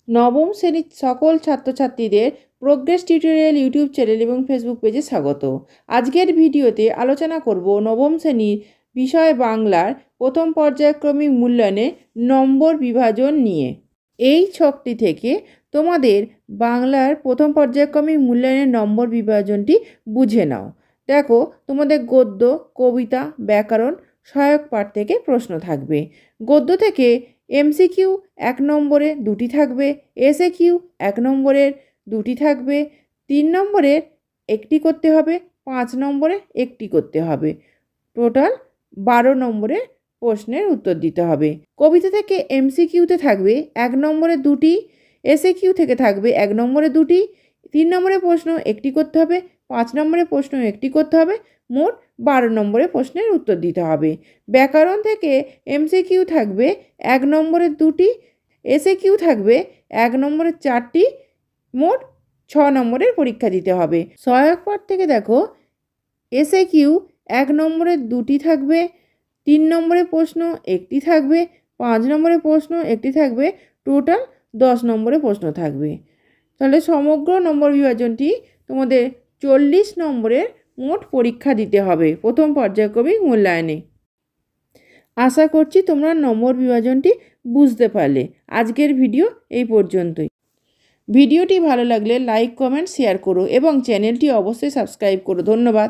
নবম শ্রেণীর সকল ছাত্রছাত্রীদের প্রোগ্রেস টিউটোরিয়াল ইউটিউব চ্যানেল এবং ফেসবুক পেজে স্বাগত। আজকের ভিডিওতে আলোচনা করব নবম শ্রেণীর বিষয় বাংলার প্রথম পর্যায়ক্রমিক মূল্যায়নে নম্বর বিভাজন নিয়ে। এই ছকটি থেকে তোমাদের বাংলার প্রথম পর্যায়ক্রমিক মূল্যায়নের নম্বর বিভাজনটি বুঝে নাও। দেখো, তোমাদের গদ্য, কবিতা, ব্যাকরণ, সহায়ক পাঠ থেকে প্রশ্ন থাকবে। গদ্য থেকে এমসিকিউ 1 নম্বরে 2টি থাকবে, এসএকিউ 1 নম্বরের 2টি থাকবে, 3 নম্বরের 1টি করতে হবে, 5 নম্বরে 1টি করতে হবে। টোটাল 12 নম্বরের প্রশ্নের উত্তর দিতে হবে। কবিতা থেকে এমসিকিউতে থাকবে 1 নম্বরে 2টি, এসএকিউ থেকে থাকবে 1 নম্বরে 2টি, 3 নম্বরের প্রশ্ন 1টি করতে হবে, 5 নম্বরের প্রশ্ন 1টি করতে হবে, মোট 12 নম্বরের প্রশ্নের উত্তর দিতে হবে। ব্যাকরণ থেকে এমসিকিউ থাকবে 1 নম্বরের 2টি, এসএকিউ থাকবে 1 নম্বরের 4টি, মোট 6 নম্বরের পরীক্ষা দিতে হবে। সহায়ক পাঠ থেকে দেখো, এসএকিউ 1 নম্বরের 2টি থাকবে, 3 নম্বরের প্রশ্ন 1টি থাকবে, 5 নম্বরের প্রশ্ন 1টি থাকবে, টোটাল 10 নম্বরের প্রশ্ন থাকবে। তাহলে সমগ্র নম্বর বিভাজনটি তোমাদের 40 নম্বরের মোট পরীক্ষা দিতে হবে প্রথম পর্যায়ক্রমিক মূল্যায়নে। আশা করছি তোমরা নম্বর বিভাজনটি বুঝতে পারলে। আজকের ভিডিও এই পর্যন্তই। ভিডিওটি ভালো লাগলে লাইক, কমেন্ট, শেয়ার করো এবং চ্যানেলটি অবশ্যই সাবস্ক্রাইব করো। ধন্যবাদ।